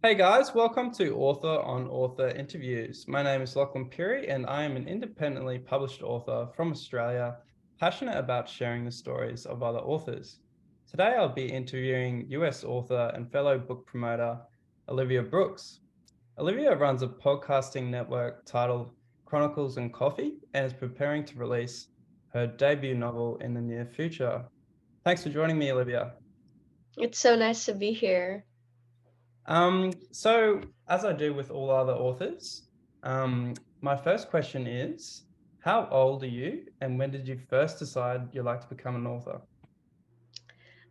Hey guys, welcome to Author on Author Interviews. My name is Lachlan Pirie and I am an independently published author from Australia, passionate about sharing the stories of other authors. Today I'll be interviewing US author and fellow book promoter Olivia Brooks. Olivia runs a podcasting network titled Chronicles and Coffee and is preparing to release her debut novel in the near future. Thanks for joining me, Olivia. It's so nice to be here. So as I do with all other authors, my first question is, how old are you and when did you first decide you'd like to become an author?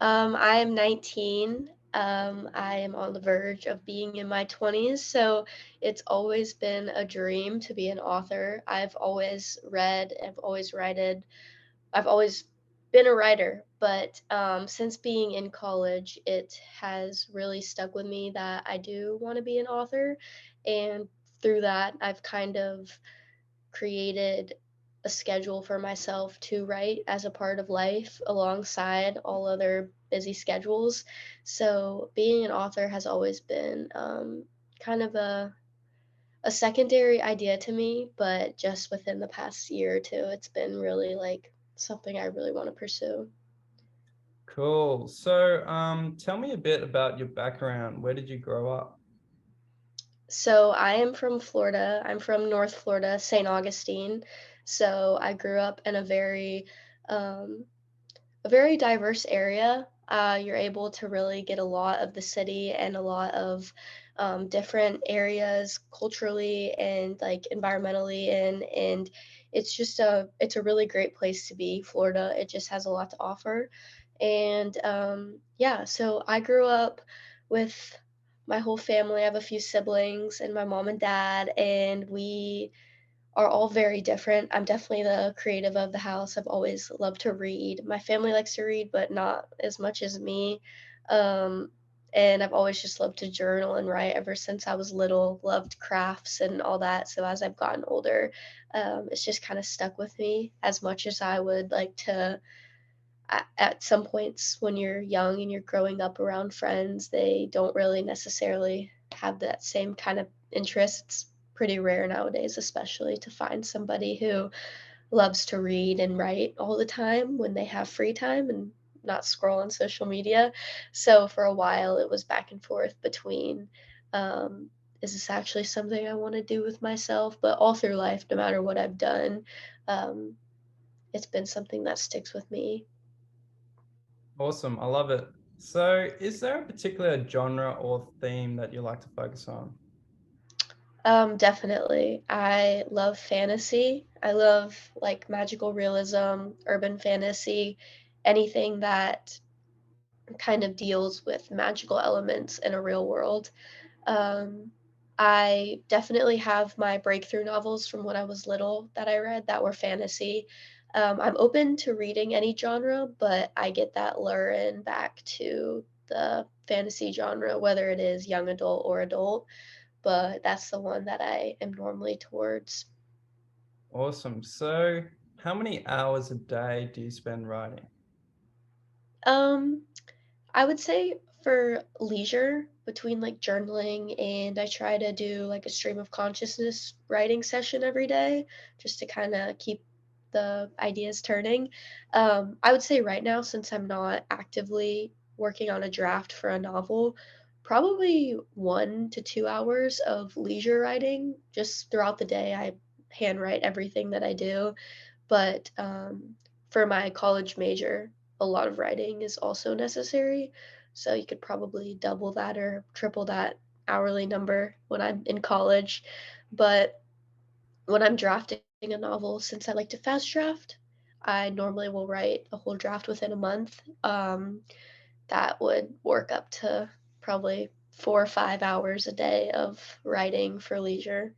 I am 19. I am on the verge of being in my 20s, so it's always been a dream to be an author. I've always read, I've always been a writer, but since being in college, it has really stuck with me that I do want to be an author. And through that, I've kind of created a schedule for myself to write as a part of life alongside all other busy schedules. So being an author has always been kind of a secondary idea to me, but just within the past year or two, it's been really like something I really want to pursue. Cool. So tell me a bit about your background. Where did you grow up? So I am from Florida. I'm from North Florida, St. Augustine. So I grew up in um, a very diverse area. You're able to really get a lot of the city and a lot of different areas culturally and like environmentally and it's a really great place to be. Florida, it just has a lot to offer. And yeah, so I grew up with my whole family. I have a few siblings and my mom and dad, and we are all very different. I'm definitely the creative of the house. I've always loved to read. My family likes to read, but not as much as me. Um, and I've always just loved to journal and write ever since I was little, loved crafts and all that. So as I've gotten older, it's just kind of stuck with me as much as I would like to. At some points, when you're young and you're growing up around friends, they don't really necessarily have that same kind of interests. Pretty rare nowadays, especially to find somebody who loves to read and write all the time when they have free time and not scroll on social media. So for a while, it was back and forth between, um, is this actually something I want to do with myself? But all through life, no matter what I've done, um, it's been something that sticks with me. Awesome. I love it. So is there a particular genre or theme that you like to focus on? Definitely. I love fantasy. I love like magical realism, urban fantasy, anything that kind of deals with magical elements in a real world. Um, I definitely have my breakthrough novels from when I was little that I read that were fantasy. I'm open to reading any genre, but I get that lure in back to the fantasy genre, whether it is young adult or adult, but that's the one that I am normally towards. Awesome. So how many hours a day do you spend writing? Um, I would say for leisure, between like journaling and I try to do like a stream of consciousness writing session every day just to kind of keep the ideas turning. I would say right now, since I'm not actively working on a draft for a novel, probably 1 to 2 hours of leisure writing just throughout the day. I handwrite everything that I do, but for my college major, a lot of writing is also necessary. So you could probably double that or triple that hourly number when I'm in college. But when I'm drafting a novel, since I like to fast draft, I normally will write a whole draft within a month. That would work up to probably 4 or 5 hours a day of writing for leisure.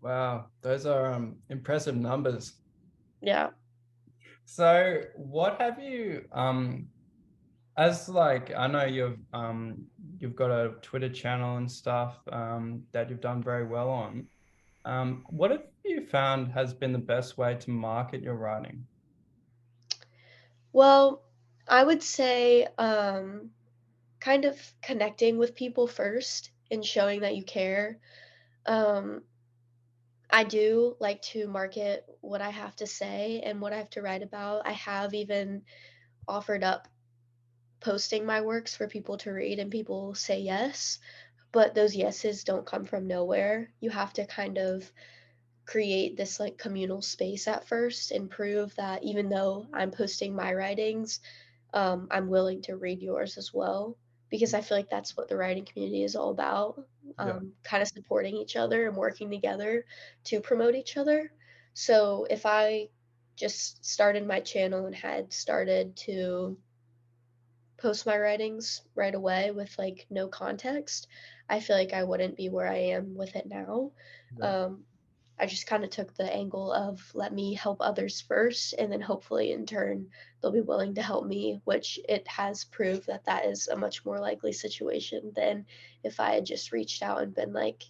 Wow, those are impressive numbers. Yeah. So what have you as like I know you've got a Twitter channel and stuff that you've done very well on. What have you found has been the best way to market your writing? Well, I would say kind of connecting with people first. and showing that you care. Um, I do like to market what I have to say and what I have to write about. I have even offered up posting my works for people to read, and people say yes, but those yeses don't come from nowhere. You have to kind of create this like communal space at first and prove that even though I'm posting my writings, I'm willing to read yours as well. Because I feel like that's what the writing community is all about, Yeah. kind of supporting each other and working together to promote each other. So if I just started my channel and had started to post my writings right away with like no context, I feel like I wouldn't be where I am with it now. Yeah. Um, I just kind of took the angle of let me help others first, and then hopefully in turn they'll be willing to help me, which it has proved that that is a much more likely situation than if I had just reached out and been like,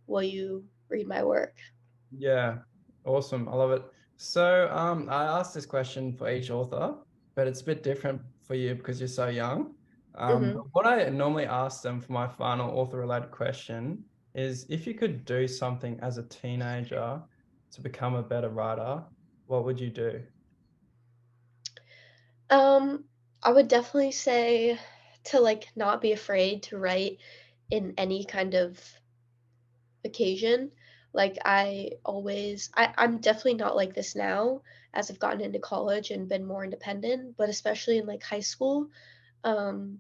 "Will you read my work?" Yeah, awesome. I love it. So, I asked this question for each author, but it's a bit different for you because you're so young. Hmm. But what I normally ask them for my final author-related question is if you could do something as a teenager to become a better writer, what would you do? Um, I would definitely say to like not be afraid to write in any kind of occasion. Like I'm definitely not like this now as I've gotten into college and been more independent, but especially in like high school, um,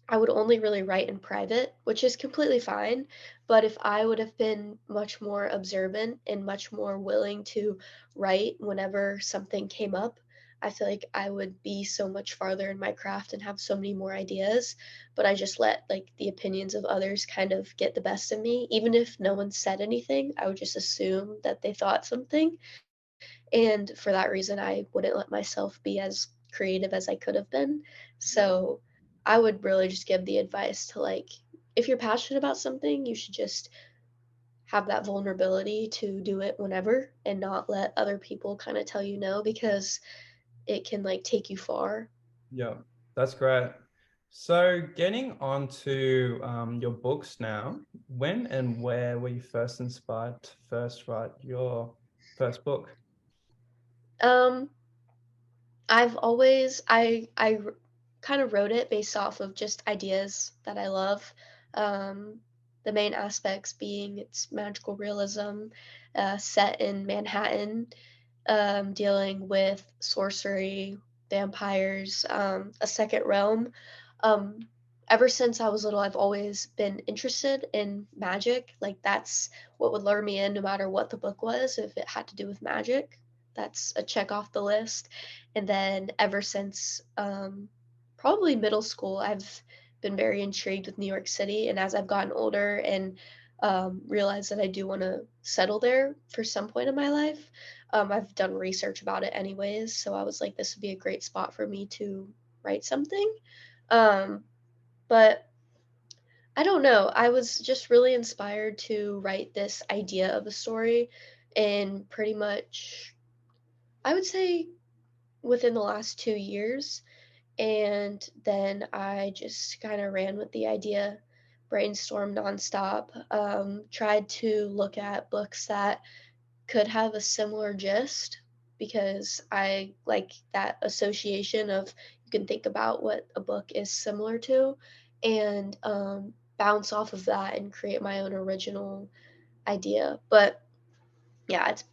I would only really write in private, which is completely fine. But if I would have been much more observant and much more willing to write whenever something came up, I feel like I would be so much farther in my craft and have so many more ideas. But I just let like the opinions of others kind of get the best of me. Even if no one said anything, I would just assume that they thought something. And for that reason, I wouldn't let myself be as creative as I could have been. Yeah. So I would really just give the advice to like, if you're passionate about something, you should just have that vulnerability to do it whenever and not let other people kind of tell you no because it can like take you far. Yeah, that's great. So, getting on to your books now, when and where were you first inspired to first write your first book? Um, I kind of wrote it based off of just ideas that I love. Um, the main aspects being it's magical realism, set in Manhattan, dealing with sorcery, vampires, a second realm. Um, Ever since I was little, I've always been interested in magic. Like that's what would lure me in, no matter what the book was. If it had to do with magic, that's a check off the list. And then ever since probably middle school, I've been very intrigued with New York City. And as I've gotten older and realized that I do want to settle there for some point in my life, I've done research about it anyways. So I was like, this would be a great spot for me to write something. Um, but I don't know. I was just really inspired to write this idea of a story in pretty much, I would say, within the last 2 years. And then I just kind of ran with the idea, brainstormed nonstop, tried to look at books that could have a similar gist because I like that association of you can think about what a book is similar to and bounce off of that and create my own original idea. But yeah, it's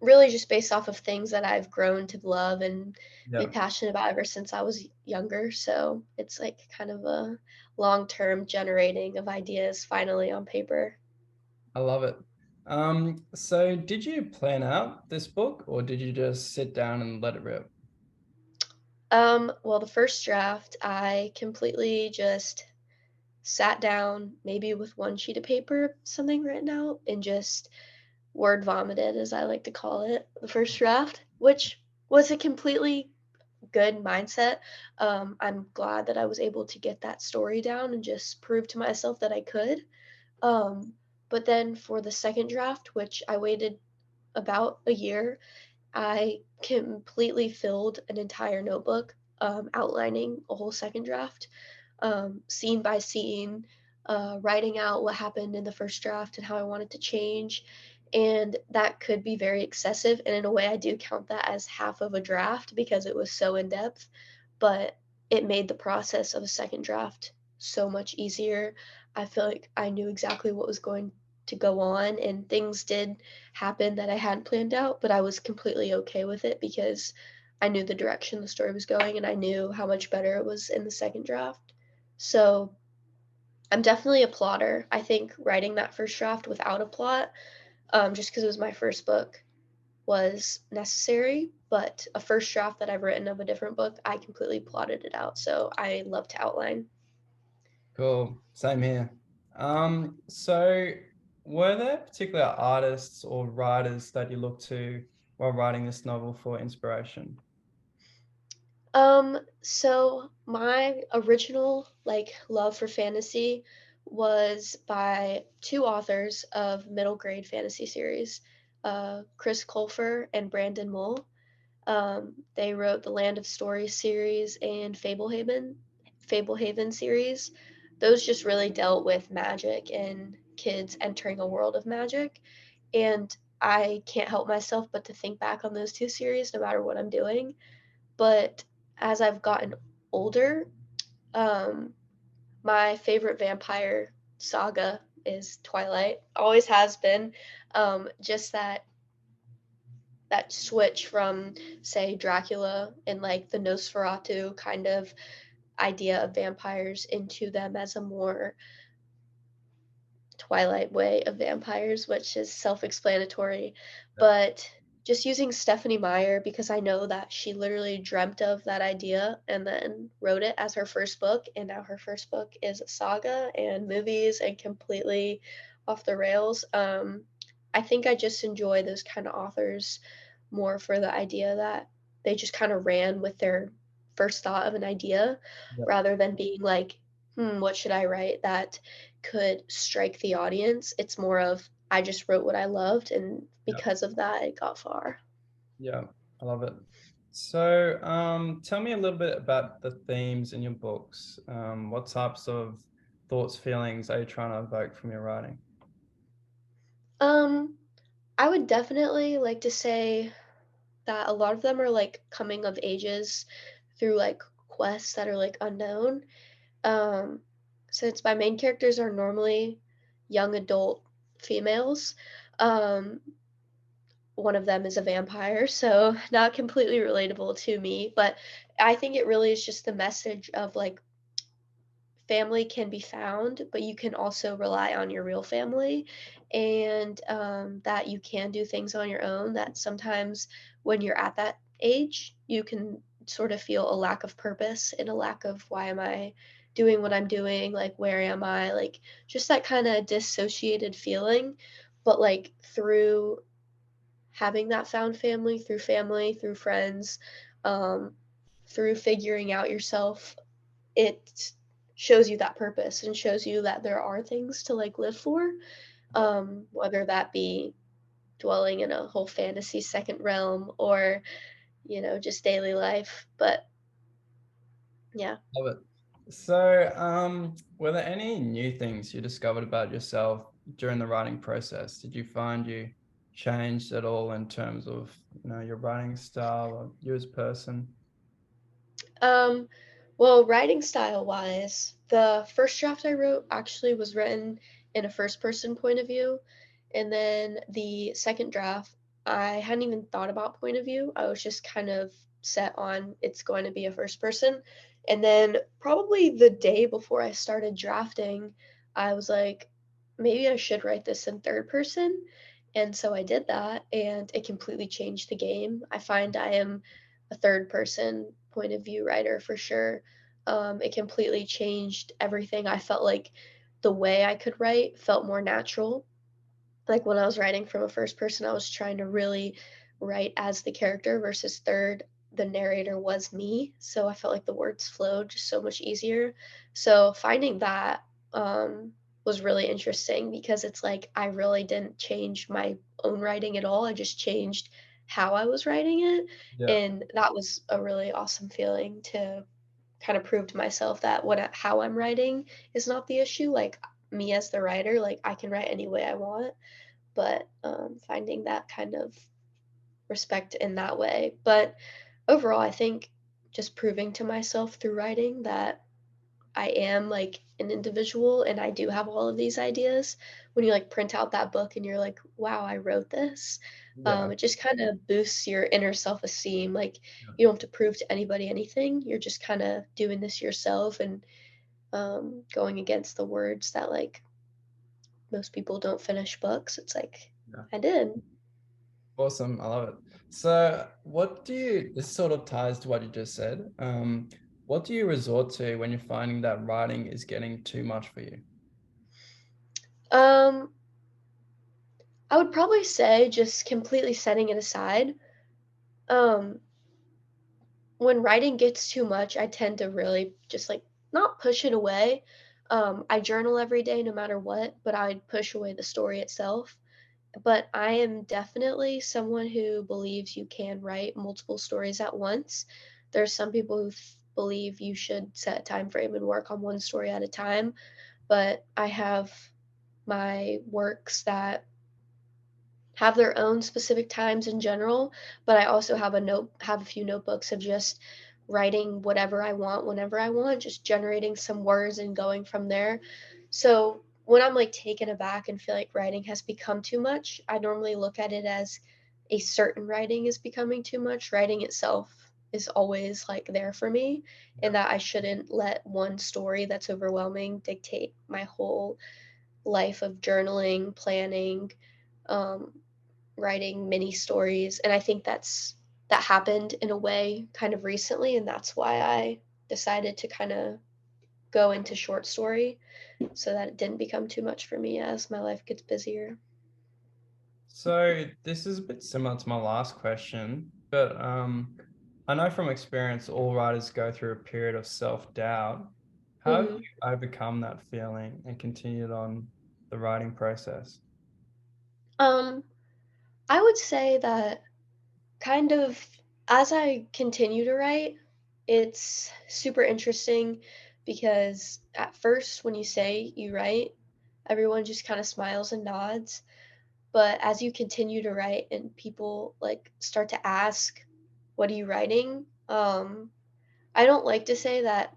really just based off of things that I've grown to love and be Yeah, passionate about ever since I was younger. So it's like kind of a long term generating of ideas finally on paper. I love it. So did you plan out this book or did you just sit down and let it rip? Well, the first draft, I completely just sat down, maybe with one sheet of paper, something written out, and just word vomited, as I like to call it, the first draft, which was a completely good mindset. I'm glad that I was able to get that story down and just prove to myself that I could. Um, but then for the second draft, which I waited about a year, I completely filled an entire notebook, outlining a whole second draft, scene by scene. writing out what happened in the first draft and how I wanted to change. And that could be very excessive. And in a way, I do count that as half of a draft because it was so in depth. But it made the process of a second draft so much easier. I feel like I knew exactly what was going to go on, and things did happen that I hadn't planned out, but I was completely okay with it because I knew the direction the story was going and I knew how much better it was in the second draft. So I'm definitely a plotter. I think writing that first draft without a plot, just because it was my first book, was necessary. But a first draft that I've written of a different book, I completely plotted it out. So I love to outline. Cool. Same here. So were there particular artists or writers that you looked to while writing this novel for inspiration? So my original like love for fantasy was by two authors of middle grade fantasy series, Chris Colfer and Brandon Mull. They wrote the Land of Stories series and Fablehaven series. Those just really dealt with magic and kids entering a world of magic. And I can't help myself but to think back on those two series no matter what I'm doing. But as I've gotten older, um, my favorite vampire saga is Twilight. Always has been. Just that switch from, say, Dracula and like the Nosferatu kind of idea of vampires into them as a more Twilight way of vampires, which is self-explanatory. Yeah. But just using Stephanie Meyer because I know that she literally dreamt of that idea and then wrote it as her first book, and now her first book is a saga and movies and completely off the rails. I think I just enjoy those kind of authors more for the idea that they just kind of ran with their first thought of an idea Yeah. rather than being like, what should I write that could strike the audience. It's more of I just wrote what I loved, and Yeah. because of that, it got far. Yeah. I love it. So, tell me a little bit about the themes in your books. What types of thoughts, feelings are you trying to evoke from your writing? Um, I would definitely like to say that a lot of them are like coming of ages through like quests that are like unknown. Um, since my main characters are normally young adult females, um, one of them is a vampire, so not completely relatable to me, but I think it really is just the message of like family can be found, but you can also rely on your real family, and that you can do things on your own. That sometimes when you're at that age, you can sort of feel a lack of purpose and a lack of why am I doing what I'm doing? Like, where am I? Like, just that kind of dissociated feeling. But like through having that found family, through friends, um, through figuring out yourself, it shows you that purpose and shows you that there are things to like live for, whether that be dwelling in a whole fantasy second realm or just daily life. But yeah. Love it. So, were there any new things you discovered about yourself during the writing process? Did you find you changed at all in terms of, your writing style or you as a person? Um, well, writing style wise, the first draft I wrote actually was written in a first person point of view. And then the second draft, I hadn't even thought about point of view. I was just kind of set on it's going to be a first person. And then probably the day before I started drafting, I was like, maybe I should write this in third person. And so I did that, and it completely changed the game. I find I am a third person point of view writer for sure. It completely changed everything. I felt like the way I could write felt more natural. Like when I was writing from a first person, I was trying to really write as the character versus third. The narrator was me, so I felt like the words flowed just so much easier. So finding that was really interesting because it's like I really didn't change my own writing at all. I just changed how I was writing it, Yeah. and that was a really awesome feeling to kind of prove to myself that how I'm writing is not the issue. Like me as the writer, like I can write any way I want, but finding that kind of respect in that way. But overall, I think just proving to myself through writing that I am like an individual and I do have all of these ideas. When you like print out that book and you're like, wow, I wrote this, Yeah. it just kind of boosts your inner self esteem. Like, Yeah. you don't have to prove to anybody anything. You're just kind of doing this yourself and going against the words that like most people don't finish books. It's like, Yeah. I did. Awesome. I love it. So, what do you, this sort of ties to what you just said. What do you resort to when you're finding that writing is getting too much for you? Um, I would probably say just completely setting it aside. Um, when writing gets too much, I tend to really just like not push it away. I journal every day no matter what, but I'd push away the story itself. But I am definitely someone who believes you can write multiple stories at once. There's some people who believe you should set a time frame and work on one story at a time, but I have my works that have their own specific times in general, but I also have a few notebooks of just writing whatever I want whenever I want, just generating some words and going from there. So when I'm like taken aback and feel like writing has become too much, I normally look at it as a certain writing is becoming too much. Writing itself is always like there for me, Yeah. and that I shouldn't let one story that's overwhelming dictate my whole life of journaling, planning, um, writing mini stories, and I think that happened in a way kind of recently, and that's why I decided to kind of go into short story so that it didn't become too much for me as my life gets busier. So, this is a bit similar to my last question, but I know from experience all writers go through a period of self-doubt. How have Mhm. you overcome that feeling and continued on the writing process? Um, I would say that kind of as I continue to write, it's super interesting because at first when you say you write, everyone just kind of smiles and nods. But as you continue to write and people like start to ask, "What are you writing?" I don't like to say that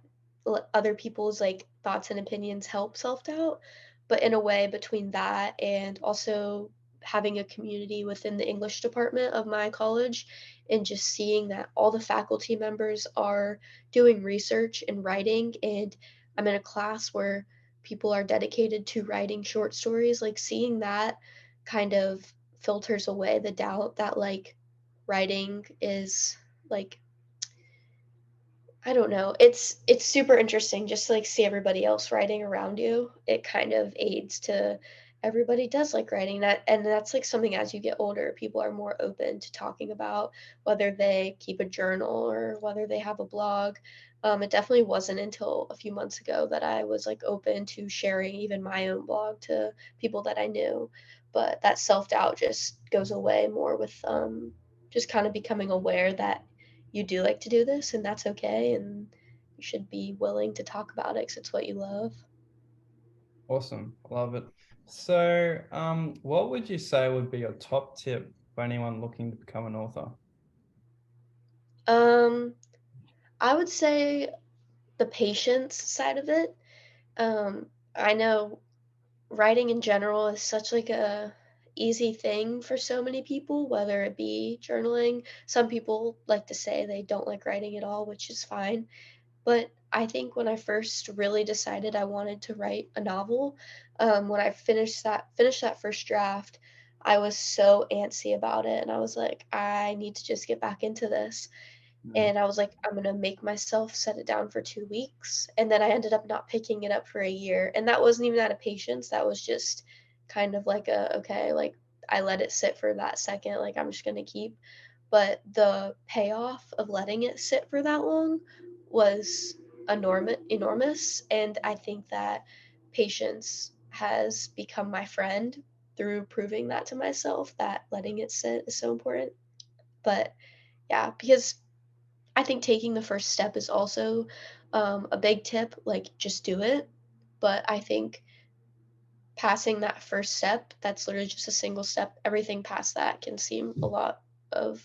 other people's like thoughts and opinions help self-doubt, but in a way between that and also having a community within the English department of my college and just seeing that all the faculty members are doing research and writing, and I'm in a class where people are dedicated to writing short stories, like seeing that kind of filters away the doubt that like writing is like, I don't know. It's super interesting just to, like, see everybody else writing around you. It kind of aids to everybody does like writing that, and that's, like, something as you get older, people are more open to talking about whether they keep a journal or whether they have a blog. It definitely wasn't until a few months ago that I was, like, open to sharing even my own blog to people that I knew, but that self-doubt just goes away more with, just kinda becoming aware that you do like to do this and that's okay, and you should be willing to talk about it 'cause it's what you love. Awesome. Love it. So, what would you say would be your top tip for anyone looking to become an author? Um, I would say the patience side of it. I know writing in general is such like a easy thing for so many people, whether it be journaling. Some people like to say they don't like writing at all, which is fine. But I think when I first really decided I wanted to write a novel, when I finished that first draft, I was so antsy about it, and I was like, I need to just get back into this. Mm. And I was like, I'm gonna make myself set it down for 2 weeks. And then I ended up not picking it up for a year. And that wasn't even out of patience. That was just kind of like okay, like I let it sit for that second, like I'm just gonna keep. But the payoff of letting it sit for that long was enormous. And I think that patience has become my friend through proving that to myself that letting it sit is so important. But yeah, because I think taking the first step is also a big tip, like just do it. But I think passing that first step, that's literally just a single step, everything past that can seem a lot of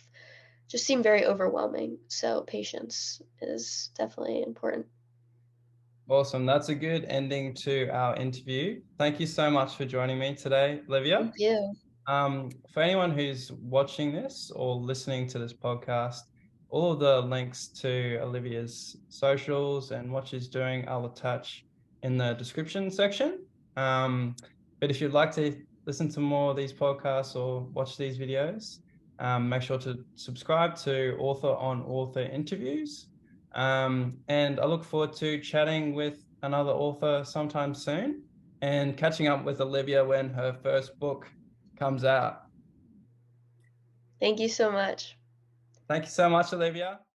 just seem very overwhelming. So patience is definitely important. Awesome. That's a good ending to our interview. Thank you so much for joining me today, Olivia. Thank you. For anyone who's watching this or listening to this podcast, all of the links to Olivia's socials and what she's doing, I'll attach in the description section. But if you'd like to listen to more of these podcasts or watch these videos, make sure to subscribe to Author on Author Interviews. And I look forward to chatting with another author sometime soon and catching up with Olivia when her first book comes out. Thank you so much. Thank you so much, Olivia.